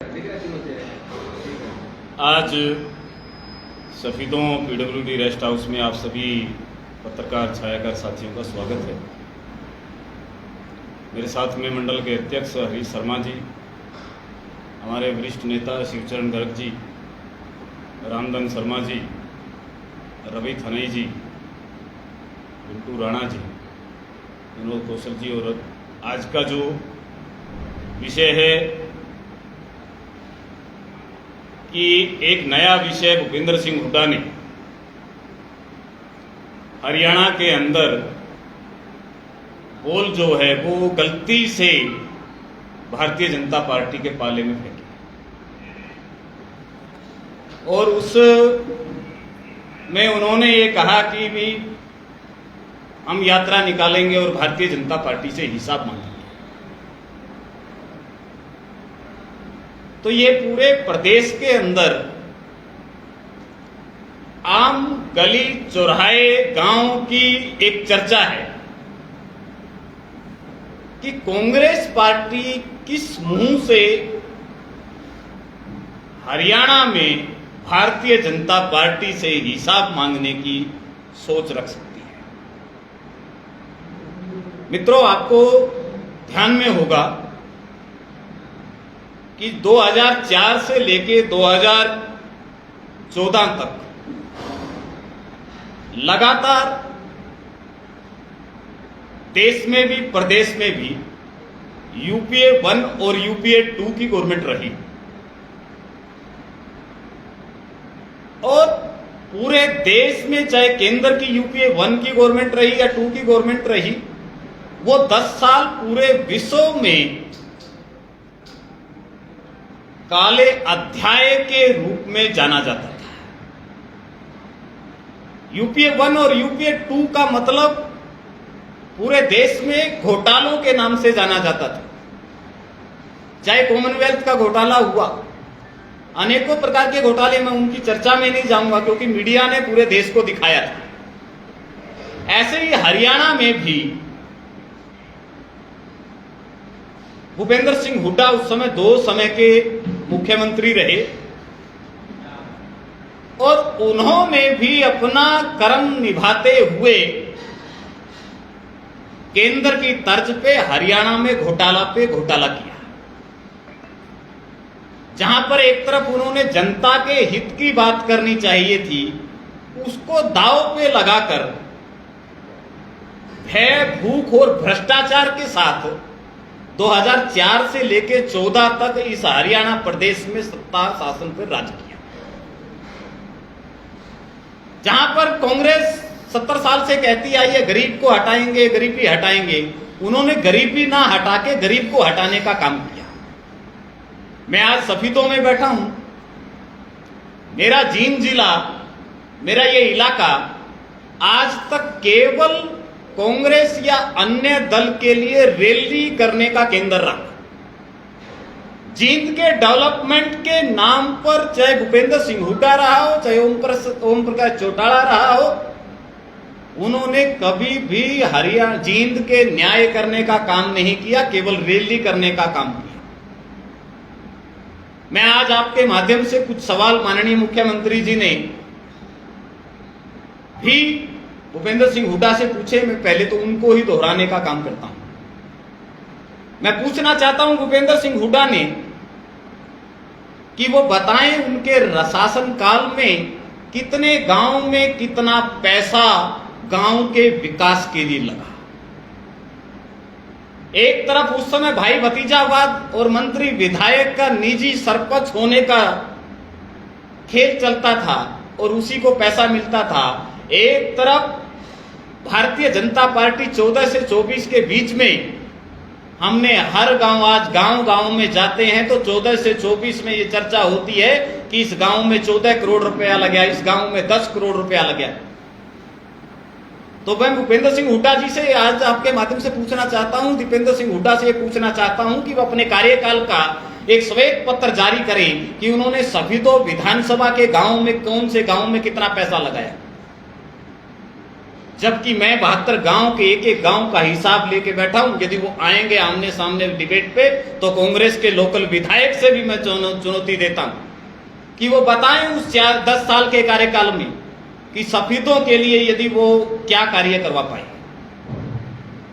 आज Safidon PWD rest house में आप सभी पत्रकार छायाकार साथियों का स्वागत है। मेरे साथ में मंडल के अध्यक्ष हरीश शर्मा जी, हमारे वरिष्ठ नेता शिवचरण गर्ग जी, रामधन शर्मा जी, रवि थनई जी, बिल्टू राणा जी, विनोद कौशल जी। और आज का जो विषय है कि एक नया विषय भूपेंद्र सिंह हुड्डा ने हरियाणा के अंदर बोल जो है वो गलती से भारतीय जनता पार्टी के पाले में फेंके और उस में उन्होंने ये कहा कि भी हम यात्रा निकालेंगे और भारतीय जनता पार्टी से हिसाब मांगेंगे। तो ये पूरे प्रदेश के अंदर आम गली चौराहे गांव की एक चर्चा है कि कांग्रेस पार्टी किस मुंह से हरियाणा में भारतीय जनता पार्टी से हिसाब मांगने की सोच रख सकती है। मित्रों, आपको ध्यान में होगा कि 2004 से लेके 2014 तक लगातार देश में भी प्रदेश में भी यूपीए 1 और यूपीए 2 की गवर्नमेंट रही और पूरे देश में चाहे केंद्र की यूपीए 1 की गवर्नमेंट रही या 2 की गवर्नमेंट रही, वो 10 साल पूरे विश्व में काले अध्याय के रूप में जाना जाता था। यूपीए 1 और यूपीए 2 का मतलब पूरे देश में घोटालों के नाम से जाना जाता था। चाहे कॉमनवेल्थ का घोटाला हुआ, अनेकों प्रकार के घोटाले, में उनकी चर्चा में नहीं जाऊंगा क्योंकि मीडिया ने पूरे देश को दिखाया था। ऐसे ही हरियाणा में भी भूपेंद्र सिंह हुड्डा उस समय 2 समय के मुख्यमंत्री रहे और उन्होंने भी अपना कर्म निभाते हुए केंद्र की तर्ज पे हरियाणा में घोटाला पे घोटाला किया, जहां पर एक तरफ उन्होंने जनता के हित की बात करनी चाहिए थी, उसको दांव पे लगाकर भय, भूख और भ्रष्टाचार के साथ 2004 से लेकर 14 तक इस हरियाणा प्रदेश में सत्ता शासन पर राज किया। जहां पर कांग्रेस 70 साल से कहती आई है गरीब को हटाएंगे, गरीबी हटाएंगे, उन्होंने गरीबी ना हटा के गरीब को हटाने का काम किया। मैं आज सफीदों में बैठा हूं, मेरा जींद जिला, मेरा ये इलाका आज तक केवल कांग्रेस या अन्य दल के लिए रैली करने का केंद्र रहा। जींद के डेवलपमेंट के नाम पर चाहे भूपेंद्र सिंह हुड्डा रहा हो, चाहे ओम प्रकाश चौटाला रहा हो, उन्होंने कभी भी हरियाणा जींद के न्याय करने का काम नहीं किया, केवल रैली करने का काम किया। मैं आज आपके माध्यम से कुछ सवाल माननीय मुख्यमंत्री जी ने भी भूपेंद्र सिंह हुड्डा से पूछे, मैं पहले तो उनको ही दोहराने का काम करता हूं। मैं पूछना चाहता हूं भूपेंद्र सिंह हुड्डा ने कि वो बताएं उनके शासन काल में कितने गांव में कितना पैसा गांव के विकास के लिए लगा। एक तरफ उस समय भाई भतीजावाद और मंत्री विधायक का निजी सरपंच होने का खेल चलता था और उसी को पैसा मिलता था। एक तरफ भारतीय जनता पार्टी 14 से 24 के बीच में हमने हर गांव, आज गांव में जाते हैं तो 14 से 24 में ये चर्चा होती है कि इस गांव में 14 करोड़ रुपया लग गया, इस गांव में 10 करोड़ रुपया लग गया। तो मैं भूपेंद्र सिंह हुड्डा जी से आज आपके माध्यम से पूछना चाहता हूं, दीपेंद्र सिंह हुड्डा से पूछना चाहता हूं कि वो अपने कार्यकाल का एक श्वेत पत्र जारी करें कि उन्होंने सफीदों विधानसभा के गांव में कौन से गांव में कितना पैसा लगाया। जबकि मैं 72 गांव के एक एक गांव का हिसाब लेके बैठा हूं। यदि वो आएंगे आमने सामने डिबेट पे तो कांग्रेस के लोकल विधायक से भी मैं चुनौती देता हूं कि वो बताएं उस 10 साल के कार्यकाल में कि सफेदों के लिए यदि वो क्या कार्य करवा पाए।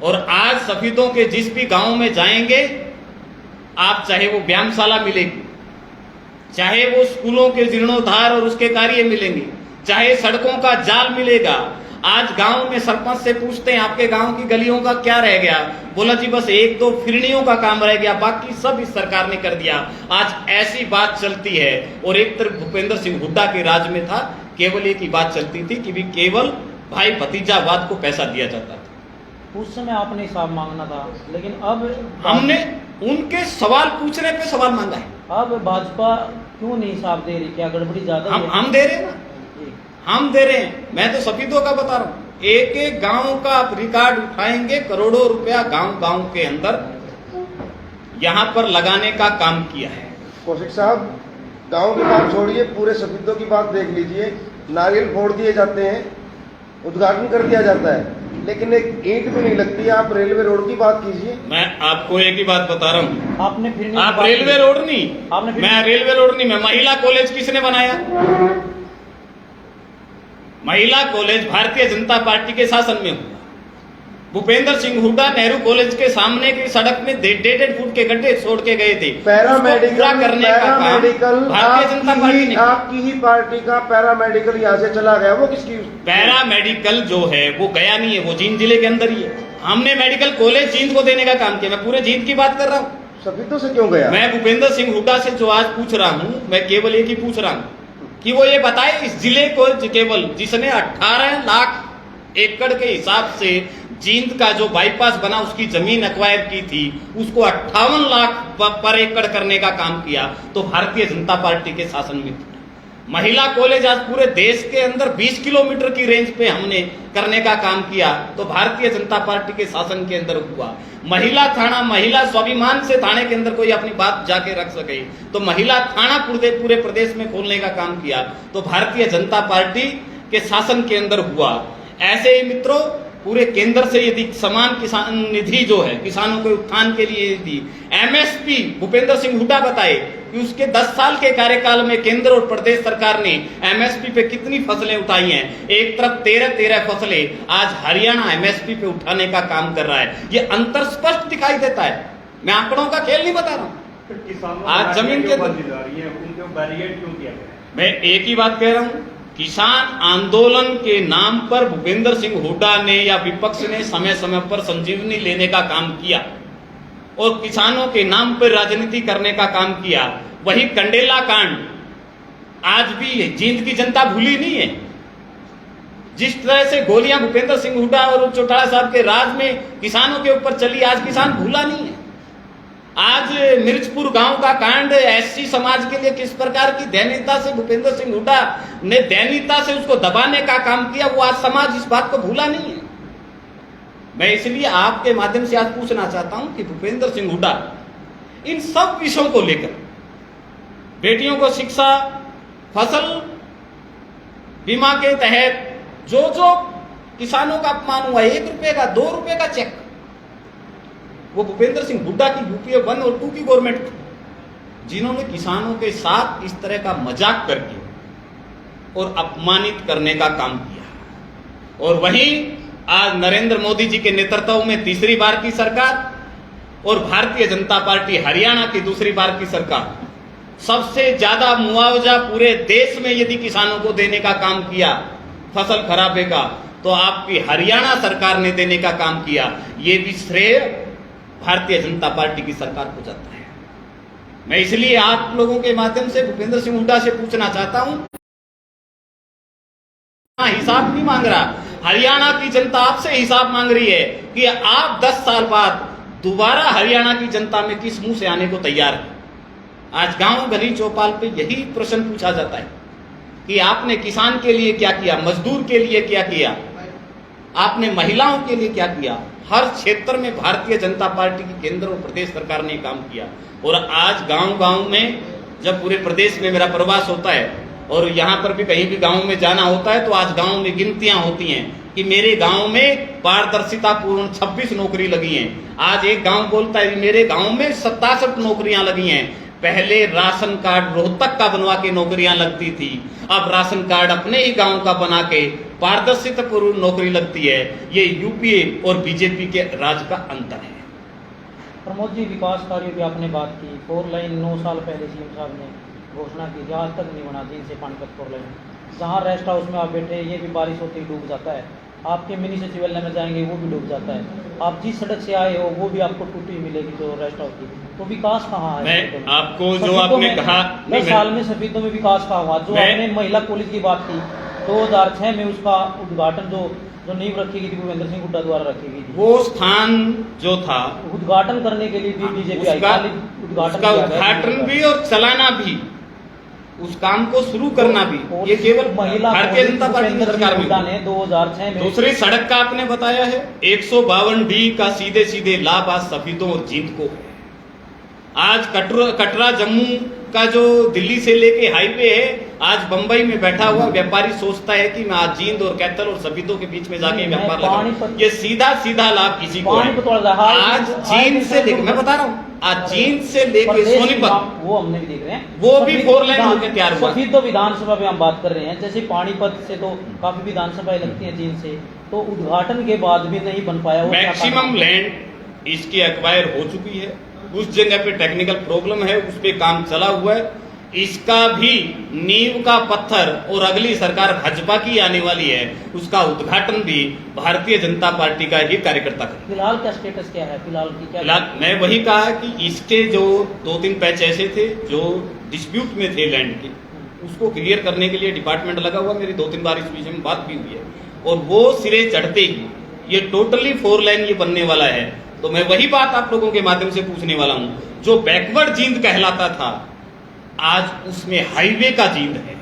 और आज सफेदों के जिस भी गांव में जाएंगे आप, चाहे वो व्यायामशाला मिलेगी, चाहे वो स्कूलों के जीर्णोद्धार और उसके कार्य मिलेंगे, चाहे सड़कों का जाल मिलेगा। आज गांव में सरपंच से पूछते हैं आपके गांव की गलियों का क्या रह गया, बोला जी बस 1-2 फिरनियों का काम रह गया, बाकी सब इस सरकार ने कर दिया। आज ऐसी बात चलती है। और एक तरफ भूपेंद्र सिंह हुड्डा के राज में था, केवल एक ही बात चलती थी कि भी केवल भाई भतीजावाद को पैसा दिया जाता था। उस समय आपने हिसाब मांगना था, लेकिन अब हमने उनके सवाल पूछने पे सवाल मांगा है। अब भाजपा क्यों नहीं हिसाब दे रही, क्या गड़बड़ी ज्यादा है? हम दे रहे हैं ना, हम दे रहे हैं। मैं तो सफेदों का बता रहा हूं, एक एक गांव का आप रिकॉर्ड उठाएंगे, करोड़ों रुपया गांव गांव के अंदर यहां पर लगाने का काम किया है। कौशिक साहब, गांव की बात छोड़िए, पूरे सफेदों की बात देख लीजिए। नारियल फोड़ दिए जाते हैं, उद्घाटन कर दिया जाता है, लेकिन एक ईंट भी नहीं लगती। आप रेलवे रोड की बात कीजिए। मैं आपको एक ही बात बता रहा हूं, आपने फिर आप रेलवे रोड नहीं, मैं रेलवे रोड नहीं, मैं महिला कॉलेज किसने बनाया? महिला कॉलेज भारतीय जनता पार्टी के शासन में हुआ। भूपेंद्र सिंह हुड्डा नेहरू कॉलेज के सामने की सड़क में 1.5 फुट के गड्ढे छोड़ के गए थे। पैरामेडिकल करने का काम भारतीय जनता पार्टी ने, आपकी ही पार्टी का पैरामेडिकल यहाँ से चला गया, वो किसकी? पैरामेडिकल जो है वो गया नहीं है, वो जींद जिले के अंदर ही है। हमने मेडिकल कॉलेज जींद को देने का काम किया। मैं पूरे जींद की बात कर रहा हूँ। सफेदों से क्यों गया? मैं भूपेंद्र सिंह हुड्डा से जो आज पूछ रहा हूँ, मैं केवल एक ही पूछ रहा हूँ कि वो ये बताए इस जिले को केवल जिसने 18 लाख एकड़ के हिसाब से जींद का जो बाईपास बना उसकी जमीन एक्वायर की थी, उसको 58 लाख पर एकड़ करने का काम किया तो भारतीय जनता पार्टी के शासन में था। महिला कॉलेज आज पूरे देश के अंदर 20 किलोमीटर की रेंज पे हमने करने का काम किया तो भारतीय जनता पार्टी के शासन के अंदर हुआ। महिला थाना, महिला स्वाभिमान से थाने के अंदर कोई अपनी बात जाके रख सके तो महिला थाना पूरे प्रदेश में खोलने का काम किया तो भारतीय जनता पार्टी के शासन के अंदर हुआ। ऐसे ही मित्रों, पूरे केंद्र से यदि समान किसान निधि जो है किसानों के उत्थान के लिए यदि एमएसपी भूपेंद्र सिंह हुड्डा बताए कि उसके 10 साल के कार्यकाल में केंद्र और प्रदेश सरकार ने एमएसपी पे कितनी फसलें उठाई हैं। एक तरफ 13 फसलें आज हरियाणा एमएसपी पे उठाने का काम कर रहा है। ये अंतर स्पष्ट दिखाई देता है। मैं आंकड़ों का खेल नहीं बता रहा हूँ। आज जमीन के मैं एक ही बात कह रहा हूँ, किसान आंदोलन के नाम पर भूपेंद्र सिंह हुड्डा ने या विपक्ष ने समय समय पर संजीवनी लेने का काम किया और किसानों के नाम पर राजनीति करने का काम किया। वही कंडेला कांड आज भी जींद की जनता भूली नहीं है। जिस तरह से गोलियां भूपेंद्र सिंह हुड्डा और चौटाला साहब के राज में किसानों के ऊपर चली, आज किसान भूला नहीं है। आज मिर्चपुर गांव का कांड एससी समाज के लिए किस प्रकार की दयनीयता से भूपेंद्र सिंह हुड्डा ने दयनीयता से उसको दबाने का काम किया, वो आज समाज इस बात को भूला नहीं है। मैं इसलिए आपके माध्यम से आज पूछना चाहता हूं कि भूपेंद्र सिंह हुड्डा इन सब विषयों को लेकर, बेटियों को शिक्षा, फसल बीमा के तहत जो जो किसानों का अपमान हुआ, 1 रुपए का 2 रुपए का चेक, वो भूपेंद्र सिंह हुड्डा की यूपीए 1 और 2 की गवर्नमेंट थी, जिन्होंने किसानों के साथ इस तरह का मजाक करके और अपमानित करने का काम किया। और वहीं आज नरेंद्र मोदी जी के नेतृत्व में तीसरी बार की सरकार और भारतीय जनता पार्टी हरियाणा की दूसरी बार की सरकार, सबसे ज्यादा मुआवजा पूरे देश में यदि किसानों को देने का काम किया फसल खराबे का, तो आपकी हरियाणा सरकार ने देने का काम किया। ये भी श्रेय भारतीय जनता पार्टी की सरकार को जाता है। मैं इसलिए आप लोगों के माध्यम से भूपेंद्र सिंह हुड्डा से पूछना चाहता हूं, हिसाब नहीं मांग रहा, हरियाणा की जनता आपसे हिसाब मांग रही है कि आप 10 साल बाद दोबारा हरियाणा की जनता में किस मुंह से आने को तैयार है। आज गांव गली चौपाल पे यही प्रश्न पूछा जाता है कि आपने किसान के लिए क्या किया, मजदूर के लिए क्या किया, आपने महिलाओं के लिए क्या किया। हर क्षेत्र में भारतीय जनता पार्टी की केंद्र और प्रदेश सरकार ने काम किया। और आज गांव गांव में जब पूरे प्रदेश में मेरा प्रवास होता है और यहाँ पर भी कहीं भी गांव में जाना होता है तो आज गांव में गिनतियां होती हैं कि मेरे गांव में पारदर्शिता पूर्ण 26 नौकरी लगी हैं। आज एक गांव बोलता है मेरे गांव में 67 नौकरियां लगी हैं। पहले राशन कार्ड रोहतक का बनवा के नौकरियां लगती थी, अब राशन कार्ड अपने ही गांव का बना के पारदर्शिता पूर्ण नौकरी लगती है। ये यूपीए और बीजेपी के राज का अंतर है। प्रमोद जी, विकास कार्यों की आपने बात की। 4 लाइन 9 साल पहले सीएम साहब ने घोषणा की थी, आज तक नहीं बना। जींद से पानीपत 4 लाइन, जहाँ रेस्ट हाउस में आप बैठे ये भी बारिश होती ही डूब जाता है। आपके मिनी सचिवालय में जाएंगे वो भी डूब जाता है। आप जिस सड़क से आए हो वो भी आपको टूटी मिलेगी जो रेस्ट हाउस की। तो विकास कहाँ है? मैं आपको जो आपने कहा 10 साल में सफीदों में विकास कहाँ हुआ? जो आपने महिला कॉलेज की बात की 2006 में, उसका उद्घाटन जो नींव रखी गई थी भूपेंद्र सिंह हुड्डा द्वारा रखी गई थी, वो स्थान जो था उद्घाटन करने के लिए भी बीजेपी आई, उद्घाटन भी और चलाना भी, उस काम को शुरू करना भी, ये केवल महिला भारतीय जनता पार्टी की सरकार में ने 2006 में। दूसरी सड़क का आपने बताया है 152D का सीधे सीधे लाभ आज सफीदों और जींद को है। आज कटरा जम्मू का जो दिल्ली से लेके हाईवे है, आज बंबई में बैठा हुआ व्यापारी सोचता है कि मैं आज जींद और कैथल और सफीदों के बीच में जाके व्यापार लगाऊं। ये सीधा सीधा लाभ किसी को है। आज जींद से लेकर, मैं बता रहा हूँ, आज जींद से लेकर सोनीपत, वो हमने भी देख रहे हैं, वो भी 4 लाइन होकर तैयार हुआ। सफीद तो विधानसभा में हम बात कर रहे हैं, जैसे पानीपत से तो काफी विधानसभाएं लगती हैं जींद से, तो उद्घाटन के बाद भी नहीं बन पाया। मैक्सिमम लैंड इसकी एक्वायर हो चुकी है, उस जगह पे टेक्निकल प्रॉब्लम है, उस पे काम चला हुआ है। इसका भी नींव का पत्थर और अगली सरकार भाजपा की आने वाली है, उसका उद्घाटन भी भारतीय जनता पार्टी का ही कार्यकर्ता करेगा। फिलहाल क्या स्टेटस क्या है? फिलहाल की क्या? फिलहाल मैं वही कहा कि इसके जो 2-3 पैच ऐसे थे जो डिस्प्यूट में थे लैंड के, उसको क्लियर करने के लिए डिपार्टमेंट लगा हुआ। मेरी 2-3 बार इस विषय में बात भी हुई है, और वो सिरे चढ़ते ही ये टोटली 4 लाइन ये बनने वाला है। तो मैं वही बात आप लोगों के माध्यम से पूछने वाला हूं, जो बैकवर्ड जींद कहलाता था आज उसमें हाईवे का जींद है।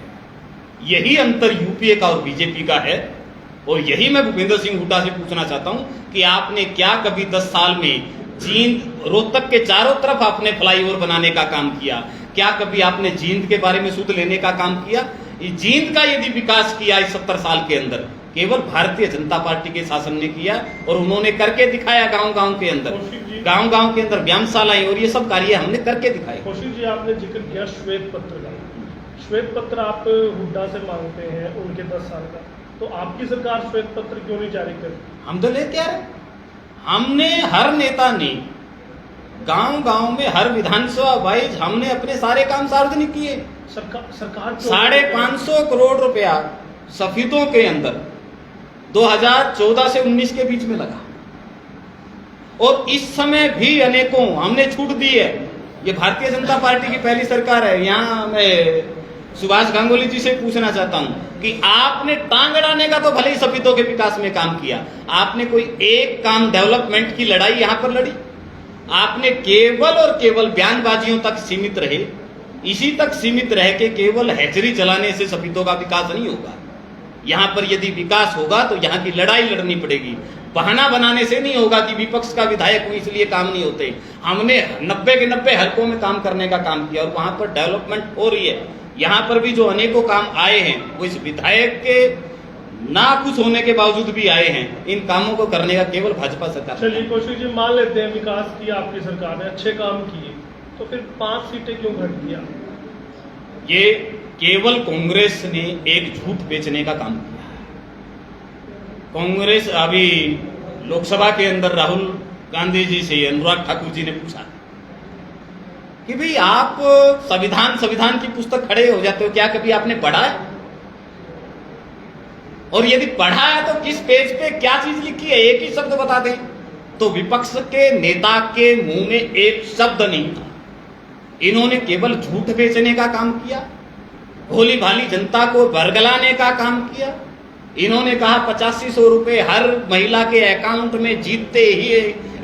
यही अंतर यूपीए का और बीजेपी का है। और यही मैं भूपेंद्र सिंह हुड्डा से पूछना चाहता हूं कि आपने क्या कभी 10 साल में जींद रोहतक के चारों तरफ आपने फ्लाईओवर बनाने का काम किया? क्या कभी आपने जींद के बारे में सुध लेने का काम किया? जींद का यदि विकास किया इस 70 साल के अंदर, केवल भारतीय जनता पार्टी के शासन ने किया, और उन्होंने करके दिखाया। गांव-गांव के अंदर, गांव-गांव के अंदर व्यायामशालाएं और ये सब कार्य हमने करके दिखाए। कौशिक जी, आपने जिक्र किया श्वेत पत्र का। श्वेत पत्र आप हुड्डा से मांगते हैं उनके 10 साल का, तो आपकी सरकार श्वेत पत्र क्यों नहीं जारी कर? हम तो लेते आ रहे, हमने हर नेता ने गांव-गांव में हर विधानसभा वाइज हमने अपने सारे काम सार्वजनिक किए। सरकार 550 करोड़ रुपया सफीदों के अंदर 2014 से 19 के बीच में लगा, और इस समय भी अनेकों हमने छूट दी है। ये भारतीय जनता पार्टी की पहली सरकार है। यहाँ मैं सुभाष गांगुली जी से पूछना चाहता हूं कि आपने टांग अड़ाने का तो भले ही सफीदों के विकास में काम किया, आपने कोई एक काम डेवलपमेंट की लड़ाई यहां पर लड़ी? आपने केवल और केवल बयानबाजियों तक सीमित रहे। इसी तक सीमित रह के केवल हैचरी चलाने से सफीदों का विकास नहीं होगा। यहाँ पर यदि विकास होगा तो यहाँ की लड़ाई लड़नी पड़ेगी। बहाना बनाने से नहीं होगा कि विपक्ष का विधायक हूं इसलिए काम नहीं होते। हमने 90 के 90 हलकों में काम करने का काम किया, और वहां पर डेवलपमेंट हो रही है। यहाँ पर भी जो अनेकों काम आए हैं वो इस विधायक के ना कुछ होने के बावजूद भी आए हैं। इन कामों को करने का केवल भाजपा सरकार। चलिए कौशिक जी, मान लेते हैं विकास किया आपकी सरकार ने, अच्छे काम किए, तो फिर 5 सीटें क्यों घट दिया? ये केवल कांग्रेस ने एक झूठ बेचने का काम किया है। कांग्रेस अभी लोकसभा के अंदर राहुल गांधी जी से अनुराग ठाकुर जी ने पूछा कि भाई आप संविधान की पुस्तक खड़े हो जाते हो, क्या कभी आपने पढ़ा है? और यदि पढ़ा है तो किस पेज पे क्या चीज लिखी है? एक ही शब्द बता दें। तो विपक्ष के नेता के मुंह में एक शब्द नहीं था। इन्होंने केवल झूठ बेचने का काम किया, भोली भाली जनता को बरगलाने का काम किया। इन्होंने कहा 8500 रुपए हर महिला के अकाउंट में जीतते ही,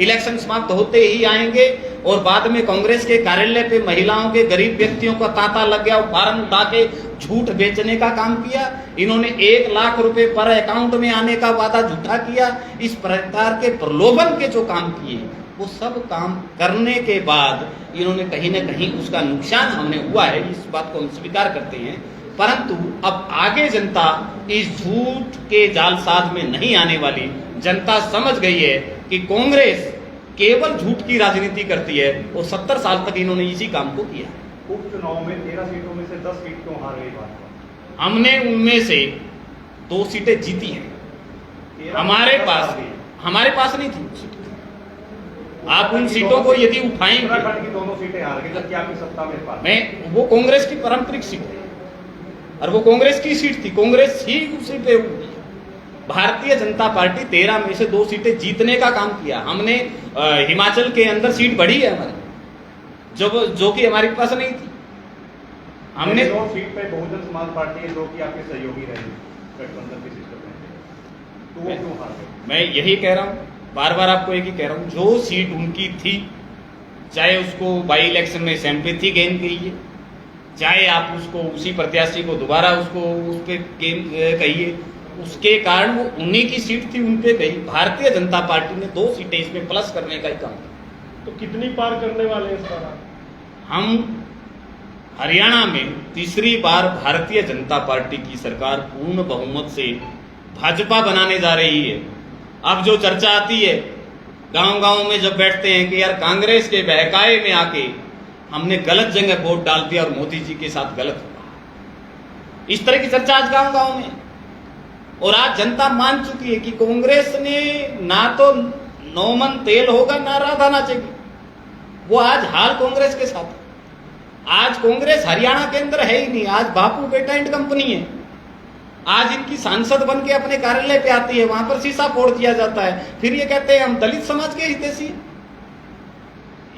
इलेक्शन समाप्त होते ही आएंगे, और बाद में कांग्रेस के कार्यालय पे महिलाओं के, गरीब व्यक्तियों का तांता लग गया, फार्म उठा के झूठ बेचने का काम किया। इन्होंने 1 लाख रुपए पर अकाउंट में आने का वादा झूठा किया। इस प्रकार के प्रलोभन के जो काम किए, वो सब काम करने के बाद इन्होंने कहीं ना कहीं उसका नुकसान हमने हुआ है, इस बात को हम स्वीकार करते हैं। परंतु अब आगे जनता इस झूठ के जालसाज में नहीं आने वाली। जनता समझ गई है कि कांग्रेस केवल झूठ की राजनीति करती है और 70 साल तक इन्होंने इसी काम को किया। उपचुनाव में 13 सीटों में से 10 सीट क्यों हार गई भाजपा? हमने उनमें से 2 सीटें जीती हैं। 13 हमारे में पास 10 हार गई। हमारे पास नहीं थी। आप उन सीटों को यदि उठाएंगे, उत्तराखंड की 2 सीटें हार गई जबकि आपकी सत्ता में पास। मैं वो कांग्रेस की पारंपरिक सीट है और वो कांग्रेस की सीट थी, कांग्रेस ही उसी पे हुई। भारतीय जनता पार्टी 13 में से 2 सीटें जीतने का काम किया। हमने हिमाचल के अंदर सीट बढ़ी है हमारी, जो कि हमारे पास नहीं थी। हमने 2 सीट पे बहुजन समाज पार्टी है जो कि आपके सहयोगी रही गठबंधन के सिस्टम में, तो वो क्यों हार गई? मैं यही कह रहा हूं, बार बार आपको एक ही कह रहा हूं, जो सीट उनकी थी, चाहे उसको बाई इलेक्शन में सिंपैथी गेन कहिए, चाहे आप उसको उसी प्रत्याशी को दोबारा उसको उस पे गेन कहिए, उसके कारण वो उन्हीं की सीट थी, उन पे गई। भारतीय जनता पार्टी ने 2 सीटें इसमें प्लस करने का ही काम किया। तो कितनी पार करने वाले हैं इस बार आप? हम हरियाणा में तीसरी बार भारतीय जनता पार्टी की सरकार पूर्ण बहुमत से भाजपा बनाने जा रही है। अब जो चर्चा आती है गांव-गांव में जब बैठते हैं कि यार कांग्रेस के बहकाए में आके हमने गलत जगह वोट डाल दिया और मोदी जी के साथ गलत हुआ, इस तरह की चर्चा आज गांव-गांव में। और आज जनता मान चुकी है कि कांग्रेस ने ना तो 9 मन तेल होगा ना राधा नाचेगी। वो आज हाल कांग्रेस के साथ है। आज कांग्रेस हरियाणा के अंदर है ही नहीं। आज बापू बेटा एंड कंपनी है। आज इनकी सांसद बन के अपने कार्यालय पे आती है, वहां पर शीशा फोड़ दिया जाता है, फिर ये कहते हैं हम दलित समाज के हितैषी हैं।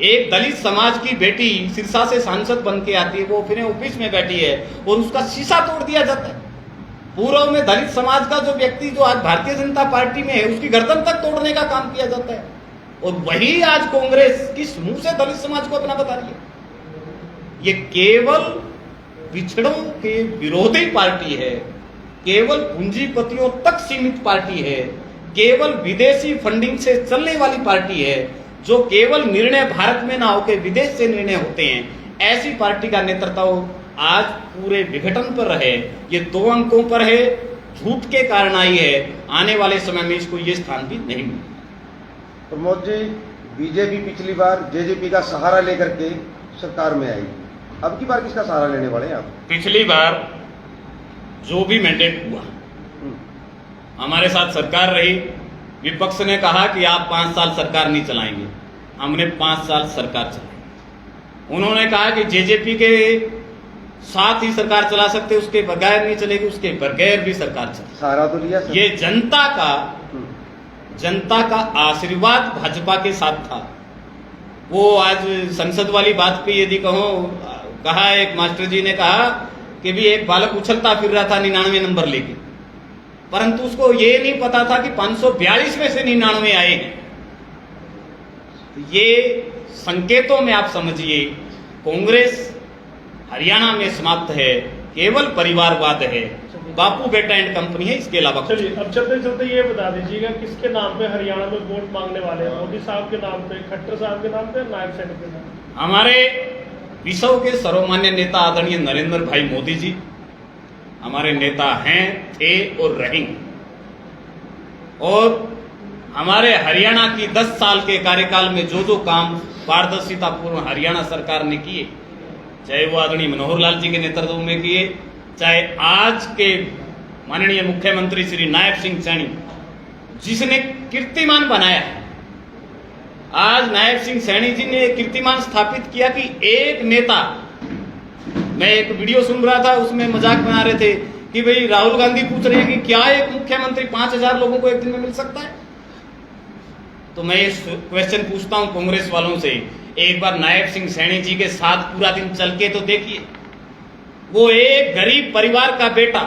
एक दलित समाज की बेटी सिरसा से सांसद बन के आती है, वो फिर ऑफिस में बैठी है और उसका शीशा तोड़ दिया जाता है। पूर्व में दलित समाज का जो व्यक्ति जो आज भारतीय जनता पार्टी में है, उसकी गर्दन तक तोड़ने का काम किया जाता है। और वही आज कांग्रेस किस मुंह से दलित समाज को अपना बता रही है। ये केवल पिछड़ों के विरोधी पार्टी है, केवल पूंजीपतियों तक सीमित पार्टी है, केवल विदेशी फंडिंग से चलने वाली पार्टी है, जो केवल निर्णय भारत में ना होकर विदेश से निर्णय होते हैं। ऐसी पार्टी का नेतृत्व आज पूरे विघटन पर रहे। ये 2 अंकों पर है, झूठ के कारण आई है। आने वाले समय में इसको ये स्थान भी नहीं मिलेगा। प्रमोद जी, बीजेपी पिछली बार जेजेपी का सहारा लेकर के सरकार में आई, अब की बार किसका सहारा लेने वाले हैं आप? पिछली बार जो भी मैंडेट हुआ, हमारे साथ सरकार रही, विपक्ष ने कहा कि आप 5 साल सरकार नहीं चलाएंगे, हमने 5 साल सरकार चलाई। उन्होंने कहा कि जेजेपी के साथ ही सरकार चला सकते, उसके बगैर नहीं चलेगी, उसके बगैर भी सरकार चलेगी। सहारा तो लिया सर। ये जनता का आशीर्वाद भाजपा के साथ था। वो आज संसद वाली बात पे यदि कहा, एक मास्टर जी ने कहा कि भी एक बालक उछलता फिर रहा था 99 नंबर लेके, परंतु उसको ये नहीं पता था कि 542 में से 99 आए हैं। ये संकेतों में आप समझिए, कांग्रेस हरियाणा में समाप्त है, केवल परिवारवाद है, बापू बेटा एंड कंपनी है, इसके अलावा कुछ चलिए अब चलते चलते ये बता दीजिएगा किसके नाम पे हरियाणा में वोट मांगने वाले हैं? मोदी साहब के नाम पे, खट्टर साहब के नाम पे, नायब सैनिक के नाम पे? हमारे विश्व के सर्वमान्य नेता आदरणीय नरेंद्र भाई मोदी जी हमारे नेता हैं, थे और रहेंगे। और हमारे हरियाणा की 10 साल के कार्यकाल में जो जो काम पारदर्शिता पूर्ण हरियाणा सरकार ने किए, चाहे वो आदरणीय मनोहर लाल जी के नेतृत्व में किए, चाहे आज के माननीय मुख्यमंत्री श्री नायब सिंह सैनी जिसने कीर्तिमान बनाया है। आज नायब सिंह सैनी जी ने कीर्तिमान स्थापित किया कि एक नेता, मैं एक वीडियो सुन रहा था, उसमें मजाक बना रहे थे कि भाई राहुल गांधी पूछ रहे हैं कि क्या एक मुख्यमंत्री 5000 लोगों को एक दिन में मिल सकता है? तो मैं इस क्वेश्चन पूछता हूं कांग्रेस वालों से, एक बार नायब सिंह सैनी जी के साथ पूरा दिन चल के तो देखिए। वो एक गरीब परिवार का बेटा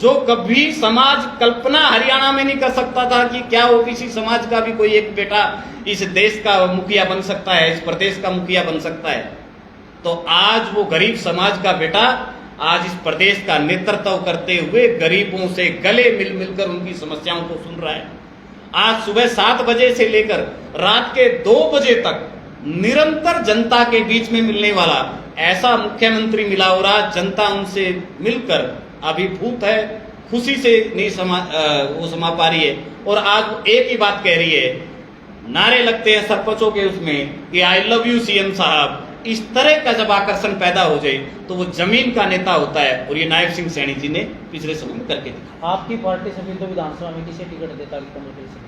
जो कभी समाज कल्पना हरियाणा में नहीं कर सकता था कि क्या ओबीसी समाज का भी कोई एक बेटा इस देश का मुखिया बन सकता है, इस प्रदेश का मुखिया बन सकता है। तो आज वो गरीब समाज का बेटा आज इस प्रदेश का नेतृत्व करते हुए गरीबों से गले मिल मिलकर उनकी समस्याओं को सुन रहा है। आज सुबह 7 बजे से लेकर रात के 2 बजे तक निरंतर जनता के बीच में मिलने वाला ऐसा मुख्यमंत्री मिला और आज जनता उनसे मिलकर अभिभूत है, खुशी से नहीं वो समा पा रही है। और आज एक ही बात कह रही है, नारे लगते हैं सरपंचों के उसमें कि आई लव यू सीएम साहब। इस तरह का जब आकर्षण पैदा हो जाए तो वो जमीन का नेता होता है, और ये नायब सिंह सैनी जी ने पिछले समय में करके दिखा। आपकी पार्टी सभी तो विधानसभा में किसे टिकट देता कि कमल के लिए?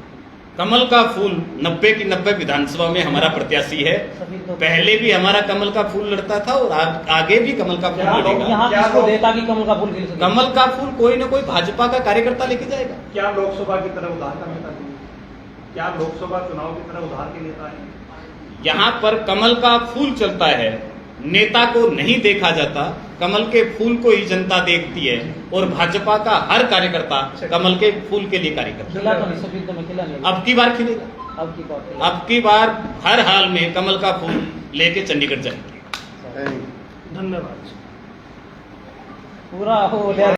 कमल का फूल 90 की 90 विधानसभा में हमारा प्रत्याशी है। सभी तो पहले भी हमारा कमल का फूल लड़ता था और आगे भी कमल का फूल लड़ेगा। यहाँ किसको देता कि कमल का फूल खिल सके? कमल का फूल कोई ना कोई भाजपा का कार्यकर्ता लेके जाएगा। क्या लोकसभा की तरह उधार का नेता नहीं? क्या लोकसभा चुनाव की तरह उधार के नेता है? यहाँ पर कमल का फूल चलता है, नेता को नहीं देखा जाता, कमल के फूल को ही जनता देखती है, और भाजपा का हर कार्यकर्ता कमल के फूल के लिए कार्य करता है। खिला तो नहीं, सभी तो में खिला नहीं। अब की बार खिलेगा, अब की बार हर हाल में कमल का फूल लेके चंडीगढ़ जाएंगे। Thank you. धन्यवाद। पूरा हो गया।